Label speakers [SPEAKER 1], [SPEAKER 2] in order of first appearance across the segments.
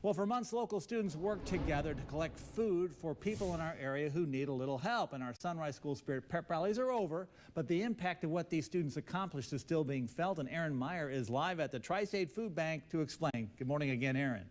[SPEAKER 1] Well, for months, local students worked together to collect food for people in our area who need a little help. And our Sunrise School Spirit pep rallies are over, but the impact of what these students accomplished is still being felt. And Aaron Meyer is live at the Tri-State Food Bank to explain. Good morning again, Aaron.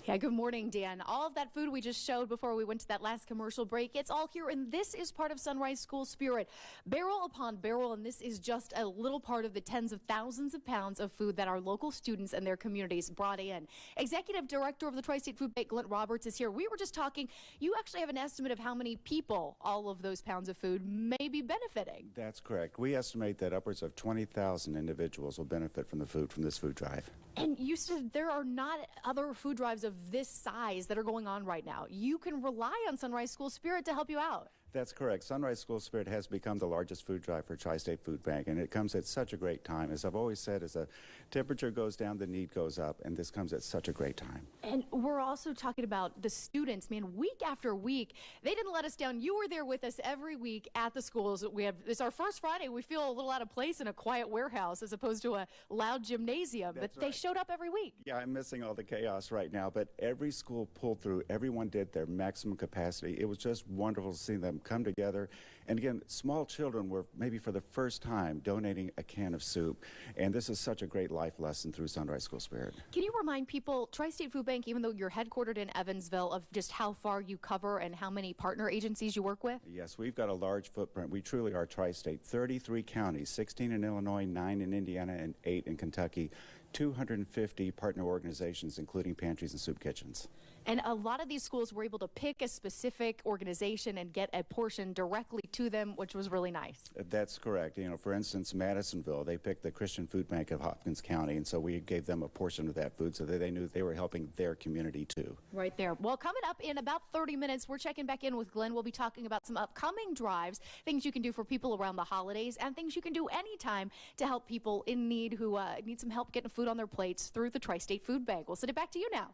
[SPEAKER 2] Yeah, good morning, Dan. All of that food we just showed before we went to that last commercial break, it's all here, and this is part of Sunrise School Spirit. Barrel upon barrel, and this is just a little part of the tens of thousands of pounds of food that our local students and their communities brought in. Executive Director of the Tri-State Food Bank, Glenn Roberts, is here. We were just talking. You actually have an estimate of how many people all of those pounds of food may be benefiting.
[SPEAKER 3] That's correct. We estimate that upwards of 20,000 individuals will benefit from the food from this food drive.
[SPEAKER 2] And you said there are not other food drives of this size that are going on right now. You can rely on Sunrise School Spirit to help you out.
[SPEAKER 3] That's correct. Sunrise School Spirit has become the largest food drive for Tri-State Food Bank, and it comes at such a great time. As I've always said, as the temperature goes down, the need goes up, and this comes at such a great time.
[SPEAKER 2] And we're also talking about the students, man, week after week. They didn't let us down. You were there with us every week at the schools. It's our first Friday. We feel a little out of place in a quiet warehouse as opposed to a loud gymnasium.
[SPEAKER 3] That's
[SPEAKER 2] but they
[SPEAKER 3] right.
[SPEAKER 2] showed up every week.
[SPEAKER 3] Yeah, I'm missing all the chaos right now, but every school pulled through. Everyone did their maximum capacity. It was just wonderful to see them come together. And again, small children were maybe for the first time donating a can of soup. And this is such a great life lesson through Sunrise School Spirit.
[SPEAKER 2] Can you remind people, Tri-State Food Bank, even though you're headquartered in Evansville, of just how far you cover and how many partner agencies you work with?
[SPEAKER 3] Yes, we've got a large footprint. We truly are Tri-State. 33 counties, 16 in Illinois, 9 in Indiana, and 8 in Kentucky. 250 partner organizations, including pantries and soup kitchens.
[SPEAKER 2] And a lot of these schools were able to pick a specific organization and get a portion directly to them, which was really nice.
[SPEAKER 3] That's correct. You know, for instance, Madisonville, they picked the Christian Food Bank of Hopkins County, and so we gave them a portion of that food so that they knew they were helping their community too.
[SPEAKER 2] Right there. Well, coming up in about 30 minutes, we're checking back in with Glenn. We'll be talking about some upcoming drives, things you can do for people around the holidays, and things you can do anytime to help people in need who need some help getting food on their plates through the Tri-State Food Bank. We'll send it back to you now.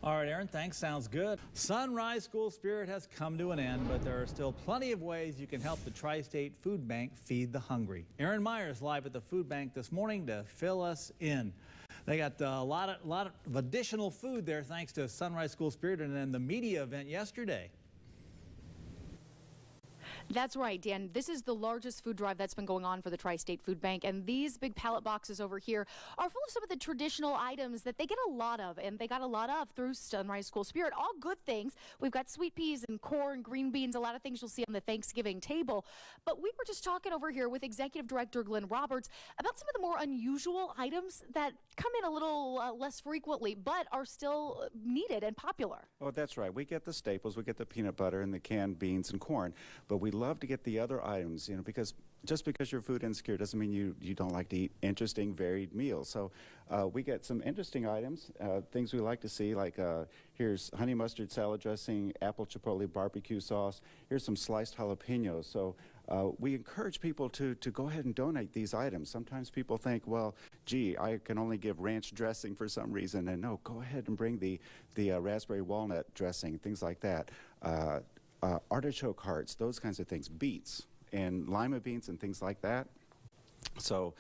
[SPEAKER 1] All right, Aaron, thanks. Sounds good. Sunrise School Spirit has come to an end, but there are still plenty of ways you can help the Tri-State Food Bank feed the hungry. Aaron Meyer is live at the food bank this morning to fill us in. They got a lot of additional food there thanks to Sunrise School Spirit and then the media event yesterday.
[SPEAKER 2] That's right, Dan. This is the largest food drive that's been going on for the Tri-State Food Bank, and these big pallet boxes over here are full of some of the traditional items that they get a lot of, and they got a lot of through Sunrise School Spirit. All good things. We've got sweet peas and corn, green beans, a lot of things you'll see on the Thanksgiving table. But we were just talking over here with Executive Director Glenn Roberts about some of the more unusual items that come in a little less frequently, but are still needed and popular.
[SPEAKER 3] Oh, that's right. We get the staples. We get the peanut butter and the canned beans and corn, but we love to get the other items, you know, because just because you're food insecure doesn't mean you don't like to eat interesting, varied meals. So we get some interesting items, things we like to see, like here's honey mustard salad dressing, apple chipotle barbecue sauce. Here's some sliced jalapenos. So we encourage people to go ahead and donate these items. Sometimes people think, well, gee, I can only give ranch dressing for some reason. And no, go ahead and bring the raspberry walnut dressing, things like that. Artichoke hearts, those kinds of things, beets and lima beans and things like that. So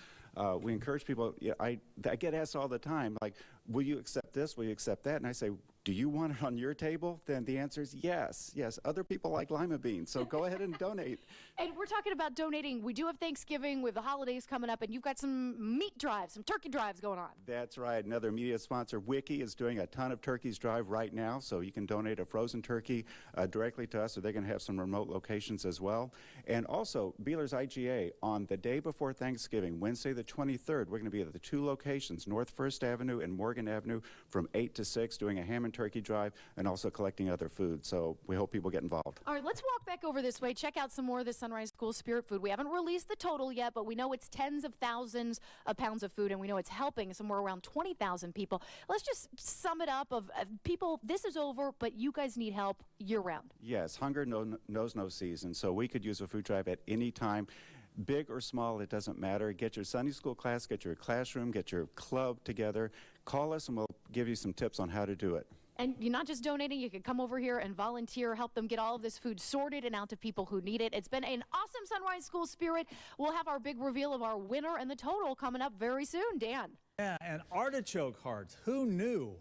[SPEAKER 3] we encourage people. I get asked all the time, like, will you accept this? Will you accept that? And I say, do you want it on your table? Then the answer is yes. Yes, other people like lima beans, so go ahead and donate.
[SPEAKER 2] And we're talking about donating. We do have Thanksgiving with the holidays coming up, and you've got some meat drives, some turkey drives going on.
[SPEAKER 3] That's right. Another media sponsor, Wiki, is doing a ton of turkeys drive right now, so you can donate a frozen turkey directly to us, or they're going to have some remote locations as well. And also, Beeler's IGA, on the day before Thanksgiving, Wednesday the 23rd, we're going to be at the two locations, North 1st Avenue and Morgan Avenue, from 8 to 6, doing a ham and turkey drive and also collecting other food. So we hope people get involved.
[SPEAKER 2] All right, let's walk back over this way, check out some more of the Sunrise School Spirit food. We haven't released the total yet, but we know it's tens of thousands of pounds of food, and we know it's helping somewhere around 20,000 people. Let's just sum it up of people, this is over, but you guys need help year-round.
[SPEAKER 3] Yes, hunger knows no season, so we could use a food drive at any time. Big or small, it doesn't matter. Get your Sunday school class, get your classroom, get your club together. Call us and we'll give you some tips on how to do it.
[SPEAKER 2] And you're not just donating, you can come over here and volunteer, help them get all of this food sorted and out to people who need it. It's been an awesome Sunrise School Spirit. We'll have our big reveal of our winner and the total coming up very soon. Dan.
[SPEAKER 1] Yeah, and artichoke hearts. Who knew?